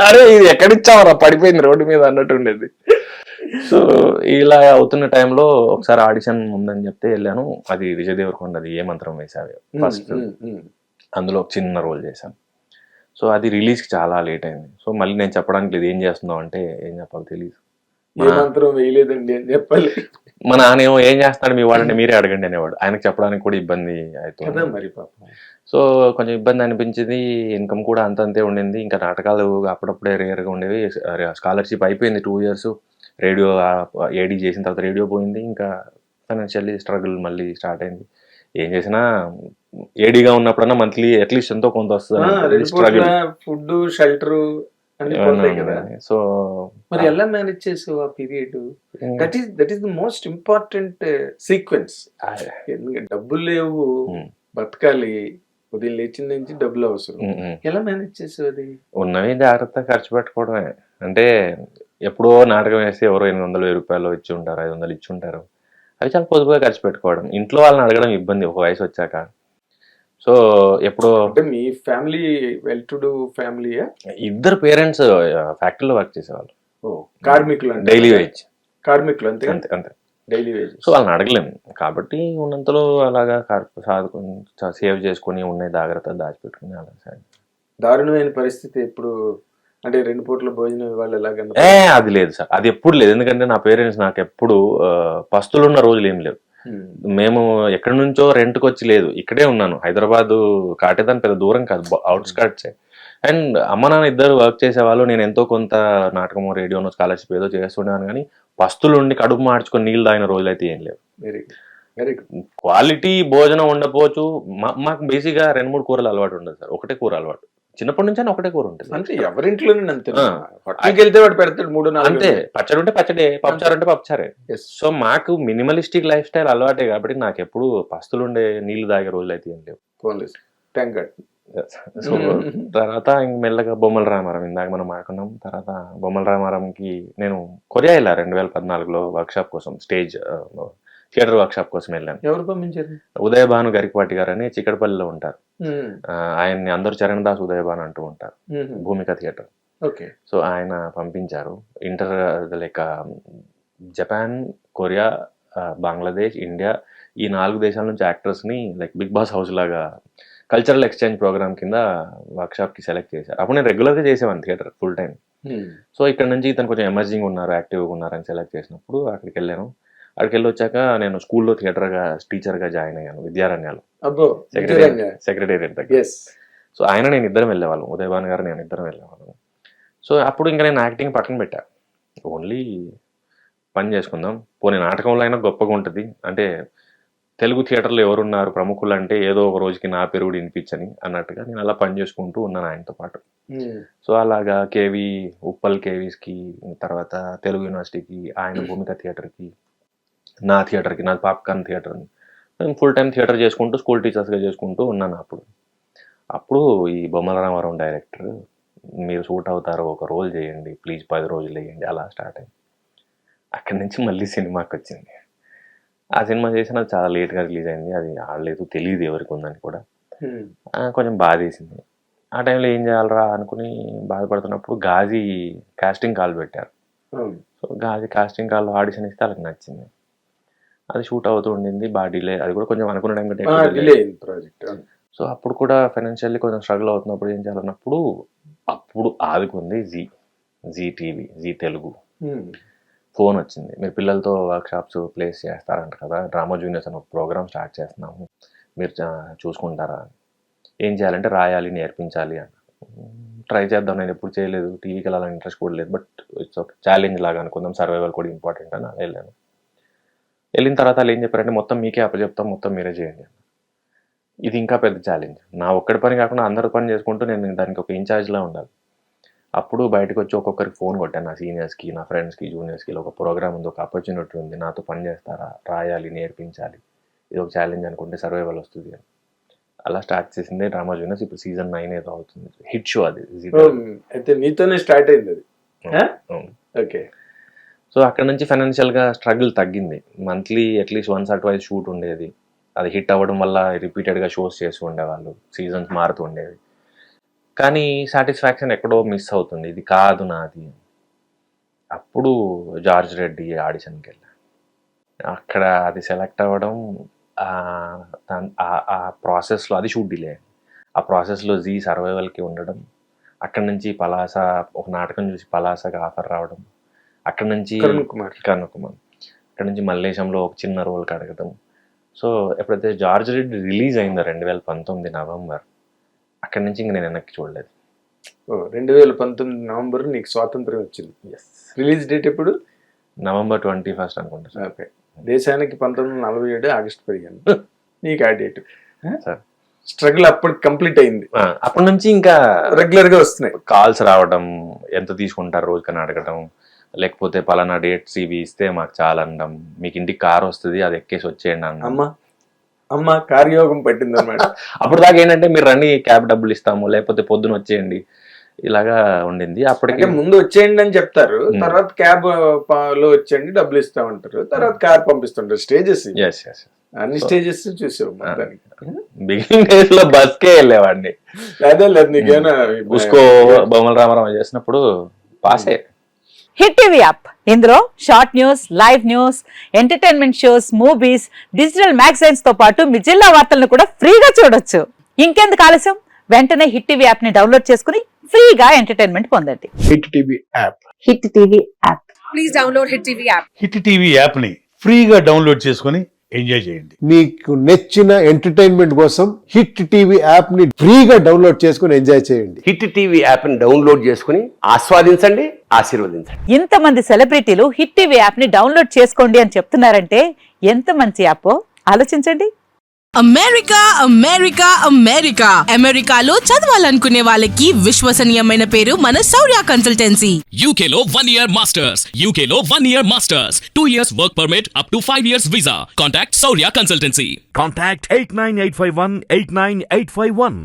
అరే ఇది ఎక్కడిచ్చావరా పడిపోయింది రోడ్డు మీద అన్నట్టు ఉండేది. సో ఇలా అవుతున్న టైంలో ఒకసారి ఆడిషన్ ఉందని చెప్తే వెళ్ళాను. అది విజయ్ దేవరకొండది ఏ మంత్రం వేసావే ఫస్ట్, అందులో ఒక చిన్న రోల్ చేశాను. సో అది రిలీజ్కి చాలా లేట్ అయింది. సో మళ్ళీ నేను చెప్పడానికి లేదు, ఏం చేస్తున్నావు అంటే ఏం చెప్పాలో తెలియదు. ఏ మంత్రం వేయలేదండి అని చెప్పాలి. మా నాన్న ఏమో ఏం చేస్తాడు మీ వాడంటే మీరే అడగండి అనేవాడు. ఆయనకు చెప్పడానికి కూడా ఇబ్బంది అవుతుంది. మరి పాపం. సో కొంచెం ఇబ్బంది అనిపించింది. ఇన్కమ్ కూడా అంతంతే ఉండింది. ఇంకా నాటకాలు అప్పుడప్పుడే రేర్గా ఉండేవి. స్కాలర్షిప్ అయిపోయింది 2 years. రేడియో ఏడీ చేసిన తర్వాత రేడియో పోయింది. ఇంకా ఫైనాన్షియల్లీ స్ట్రగుల్ మళ్ళీ స్టార్ట్ అయింది. ఏం చేసినా ఏడీగా ఉన్నప్పుడన్నా మంత్లీ అట్లీస్ట్ ఎంతో కొంత వస్తుంది. స్ట్రగుల్, ఫుడ్, షెల్టర్ కదా. సో మరి ఎలా మేనేజ్ చేసావు ఆ period? That is the most important sequence. డబ్బులు లేవు, బతకాలి, ఉదయం లేచిన నుంచి డబ్బులు అవసరం. ఎలా మేనేజ్ చేసావు అది? ఉన్నవి జాగ్రత్తగా ఖర్చు పెట్టుకోవడమే. అంటే ఎప్పుడో నాటకం వేస్తే ఎవరో 800,000 రూపాయలు ఇచ్చి ఉంటారు, 500 ఇచ్చి ఉంటారు. అవి చాలా పొదుపుగా ఖర్చు పెట్టుకోవడం. ఇంట్లో వాళ్ళని అడగడం ఇబ్బంది ఒక వయసు వచ్చాక. సో ఎప్పుడో అంటే మీ family well to do family? ఇద్దరు పేరెంట్స్ ఫ్యాక్టరీలో వర్క్ చేసేవాళ్ళు, కార్మికులు, డైలీ వేజ్ కార్మికులు, అంతే అంతే అంతే డైలీ వేజ్. సో వాళ్ళని అడగలేము కాబట్టి ఉన్నంతలో అలాగా సాదుకొని సేవ్ చేసుకొని ఉన్నాయి జాగ్రత్త దాచిపెట్టుకుని అలా. దారుణమైన పరిస్థితి ఎప్పుడు అంటే 2 పూట్ల భోజనం ఇవ్వాలి ఎలాగన్నా? అది లేదు సార్, అది ఎప్పుడు లేదు. ఎందుకంటే నా పేరెంట్స్ నాకు ఎప్పుడు పస్తులున్న రోజులు ఏం లేవు. మేము ఎక్కడి నుంచో రెంట్కి వచ్చి లేదు, ఇక్కడే ఉన్నాను. హైదరాబాద్ కాటేదాన్ని పెద్ద దూరం కాదు, అవుట్స్కట్సే. అండ్ అమ్మ నాన్న ఇద్దరు వర్క్ చేసేవాళ్ళు. నేను ఎంతో కొంత నాటకమో రేడియోనో స్కాలర్షిప్ ఏదో చేస్తున్నాను. కానీ పస్తులుండి కడుపు మార్చుకొని నీళ్ళు తాగిన రోజులు అయితే ఏం లేవు. Very good. క్వాలిటీ భోజనం ఉండకపోవచ్చు. మాకు బేసిక్గా 2-3 కూరలు అలవాటు ఉండదు సార్, ఒకటే కూర అలవాటు. చిన్నప్పటి నుంచి ఒకటే కూర ఉంటుంది. అంటే ఎవరింట్లోనే అంతే. హోటల్కి వెళ్తే వాడు పెడతాడు 3-4 అంతే. పచ్చడి ఉంటే పచ్చడే, పప్పుచారు ఉంటే పప్పుచారే. సో మాకు మినిమలిస్టిక్ లైఫ్ స్టైల్ అలవాటే కాబట్టి నాకు ఎప్పుడు పస్తులుండే నీళ్లు తాగే రోజులు అయితే ఏం లేవు. సో తర్వాత ఇంక మెల్లగా బొమ్మల రామారం, ఇందాక మనం మాట్లాడుకున్నాం. తర్వాత బొమ్మల రామారంకి నేను కొరియా వెళ్ళా 2014లో వర్క్షాప్ కోసం, స్టేజ్ థియేటర్ వర్క్షాప్ కోసం వెళ్ళాను. ఎవరు పంపించారు? ఉదయభాను గరికపాటి గారు అని చిక్కడపల్లిలో ఉంటారు. ఆయన్ని అందరూ చరణ్ దాస్ ఉదయభాను అంటూ ఉంటారు, భూమిక థియేటర్. సో ఆయన పంపించారు. Like Japan, Korea, Bangladesh, India, ఈ 4 దేశాల నుంచి యాక్టర్స్ని లైక్ బిగ్ బాస్ హౌస్ లాగా కల్చరల్ ఎక్స్చేంజ్ ప్రోగ్రామ్ కింద వర్క్షాప్కి సెలెక్ట్ చేశారు. అప్పుడు నేను రెగ్యులర్గా చేసేవాడిని థియేటర్ ఫుల్ టైం. సో ఇక్కడ నుంచి ఇతను కొంచెం ఎమర్జింగ్ ఉన్నారు, యాక్టివ్గా ఉన్నారని సెలెక్ట్ చేసినప్పుడు అక్కడికి వెళ్ళాను. అక్కడికి వెళ్ళి వచ్చాక నేను స్కూల్లో టీచర్గా జాయిన్ అయ్యాను విద్యారణ్యాలు, సెక్రటేరియట్ దగ్గర. సో ఆయన నేను ఇద్దరం వెళ్ళేవాళ్ళం, ఉదయభాన్ గారు నేను ఇద్దరం వెళ్ళేవాళ్ళం. సో అప్పుడు ఇంకా నేను యాక్టింగ్ పక్కన పెట్టా, ఓన్లీ పని చేసుకుందాం, పోనీ నాటకంలో అయినా గొప్పగా ఉంటుంది. అంటే తెలుగు థియేటర్లో ఎవరున్నారు ప్రముఖులు అంటే ఏదో ఒక రోజుకి నా పేరు కూడా వినిపించని అన్నట్టుగా నేను అలా పని చేసుకుంటూ ఉన్నాను ఆయనతో పాటు. సో అలాగా ఉప్పల్ కేవీస్కి, తర్వాత తెలుగు యూనివర్సిటీకి, ఆయన భూమిక థియేటర్కి, నా థియేటర్కి, నాది పాప్కార్న్ థియేటర్. నేను ఫుల్ టైం థియేటర్ చేసుకుంటూ స్కూల్ టీచర్స్గా చేసుకుంటూ ఉన్నాను. అప్పుడు ఈ బొమ్మల రామారావు డైరెక్టర్, మీరు సూట్ అవుతారో ఒక రోల్ చేయండి ప్లీజ్, 10 రోజులు వేయండి, అలా స్టార్ట్ అయింది. అక్కడి నుంచి మళ్ళీ సినిమాకి వచ్చింది. ఆ సినిమా చేసిన చాలా లేట్గా రిలీజ్ అయింది. అది ఆడలేదు, తెలియదు ఎవరికి ఉందని కూడా. కొంచెం బాధేసింది. ఆ టైంలో ఏం చేయాలరా అనుకుని బాధపడుతున్నప్పుడు గాజీ కాస్టింగ్ కాల్ పెట్టారు. So Ghazi casting call audition ఇస్తే వాళ్ళకి నచ్చింది. అది షూట్ అవుతూ ఉండింది, బాగా డిలే. అది కూడా కొంచెం అనుకున్న టైం ప్రాజెక్ట్. సో అప్పుడు కూడా ఫైనాన్షియల్లీ కొంచెం స్ట్రగుల్ అవుతున్నప్పుడు ఏం చేయాలన్నప్పుడు అప్పుడు ఆదుకుంది జీ టీవీ, జీ తెలుగు. ఫోన్ వచ్చింది, మీరు పిల్లలతో వర్క్షాప్స్ ప్లేస్ చేస్తారంట కదా, డ్రామా జూనియర్స్ అని ఒక ప్రోగ్రామ్ స్టార్ట్ చేస్తున్నాము, మీరు చూసుకుంటారా? ఏం చేయాలంటే రాయాలి, నేర్పించాలి అని. ట్రై చేద్దాం, నేను ఎప్పుడు చేయలేదు, టీవీకి వెళ్ళాలని ఇంట్రెస్ట్ కూడా లేదు, బట్ ఇట్స్ ఒక ఛాలెంజ్ లాగా అనుకుందాం, సర్వైవల్ కూడా ఇంపార్టెంట్ అని వెళ్ళాను. వెళ్ళిన తర్వాత వాళ్ళు ఏం చెప్పారంటే మొత్తం మీకే అప్పచెప్తాం, మొత్తం మీరే చేయండి. ఇది ఇంకా పెద్ద ఛాలెంజ్. నా ఒక్కడి పని కాకుండా అందరు పని చేసుకుంటూ నేను దానికి ఒక ఇన్ఛార్జ్లా ఉండాలి. అప్పుడు బయటకు వచ్చి ఒక్కొక్కరికి ఫోన్ కొట్టాను, నా సీనియర్స్కి, నా ఫ్రెండ్స్కి, జూనియర్స్కి. ఒక ప్రోగ్రామ్ ఉంది, ఒక ఆపర్చునిటీ ఉంది, నాతో పని చేస్తారా, రాయాలి, నేర్పించాలి, ఇది ఒక ఛాలెంజ్ అనుకుంటే సర్వైవల్ వస్తుంది అని. అలా స్టార్ట్ చేసిందే డ్రామా జూనియర్స్. ఇప్పుడు సీజన్ 9 ఏదో అవుతుంది, హిట్ షో అది. అయితే మీతోనే స్టార్ట్ అయింది అది. ఓకే. సో అక్కడ నుంచి ఫైనాన్షియల్గా స్ట్రగుల్ తగ్గింది. మంత్లీ అట్లీస్ట్ 1 or 2 షూట్ ఉండేది. అది హిట్ అవ్వడం వల్ల రిపీటెడ్గా షోస్ చేస్తూ ఉండేవాళ్ళు, సీజన్స్ మారుతూ ఉండేవి. కానీ సాటిస్ఫాక్షన్ ఎక్కడో మిస్ అవుతుంది, ఇది కాదు నాది. అప్పుడు జార్జ్ రెడ్డి ఆడిషన్కి వెళ్ళా. అక్కడ అది సెలెక్ట్ అవ్వడం, ఆ ప్రాసెస్లో అది షూట్ డిలే, ఆ ప్రాసెస్లో జీ సర్వైవల్కి ఉండడం, అక్కడి నుంచి పలాస ఒక నాటకం చూసి పలాసకి ఆఫర్ రావడం, అక్కడి నుంచి కరుణ్ కుమార్ అక్కడి నుంచి మల్లేశంలో ఒక చిన్న రోల్కి అడగడం. సో ఎప్పుడైతే జార్జ్ రెడ్డి రిలీజ్ అయిందో 2019 నవంబర్, అక్కడి నుంచి ఇంక నేను వెనక్కి చూడలేదు. 2019 నవంబర్ నీకు స్వాతంత్రం వచ్చింది. రిలీజ్ డేట్ ఎప్పుడు? నవంబర్ 21 అనుకుంటా. ఓకే. దేశానికి 1947 ఆగస్టు 15 నీకు ఆ డేట్. సార్ స్ట్రగుల్ అప్పుడు కంప్లీట్ అయింది. అప్పటి నుంచి ఇంకా రెగ్యులర్ గా వస్తున్నాయి కాల్స్ రావడం, ఎంత తీసుకుంటారు రోజుకని అడగడం, లేకపోతే పలానా డేట్స్ ఇవి ఇస్తే మాకు చాలా అనడం, మీకు ఇంటికి కార్ వస్తుంది అది ఎక్కేసి వచ్చేయండి అన్న. అమ్మ కార్యయోగం పట్టింది అన్నమాట. అప్పుడు దాకా ఏంటంటే మీరు రండి క్యాబ్ డబ్బులు ఇస్తాము, లేకపోతే పొద్దున వచ్చేయండి, ఇలాగా ఉండింది. అప్పటికే ముందు వచ్చేయండి అని చెప్తారు, తర్వాత క్యాబ్ లో వచ్చేయండి డబ్బులు ఇస్తామంటారు, తర్వాత కార్ పంపిస్తుంటారు. స్టేజెస్ అన్ని స్టేజెస్ చూసావు. బిగినింగ్ డేస్ లో బస్ కే వెళ్ళేవాడిని. లేదు నీకేనా ఉస్కో బొమ్మల రామారావు చేసినప్పుడు పాసే. హిట్ టీవీ యాప్, ఇందులో short news, live news, entertainment shows, movies, digital magazines తో పాటు మీ జిల్లా వార్తలను కూడా ఫ్రీగా చూడొచ్చు. ఇంకెందుకు ఆలస్యం, వెంటనే హిట్ టీవీ యాప్ ని డౌన్లోడ్ చేసుకుని ఫ్రీగా ఎంటర్టైన్మెంట్ పొందండి. Hit TV app. Hit TV app. Please download hit TV app. Hit TV app ని ఫ్రీగా డౌన్లోడ్ చేసుకుని ఎంజాయ్ చేయండి. మీకు నచ్చిన ఎంటర్టైన్మెంట్ కోసం హిట్ టీవీ యాప్ ని ఫ్రీగా డౌన్లోడ్ చేసుకుని ఎంజాయ్ చేయండి. హిట్ టీవీ యాప్ ని డౌన్లోడ్ చేసుకుని ఆస్వాదించండి, ఆశీర్వదించండి. ఇంతమంది సెలబ్రిటీలు హిట్ టీవీ యాప్ ని డౌన్లోడ్ చేసుకోండి అని చెప్తున్నారంటే ఎంత మంచి యాప్ ఆలోచించండి. అమెరికా అమెరికా అమెరికా అమెరికాలో చదవాలనుకునే వాళ్ళకి విశ్వసనీయమైన పేరు మన శౌర్య కన్సల్టెన్సీ. UK లో 1 year masters, UK లో 1 year masters, 2 years work permit up to 5 years visa. Contact Saurya Consultancy. Contact 89851 89851.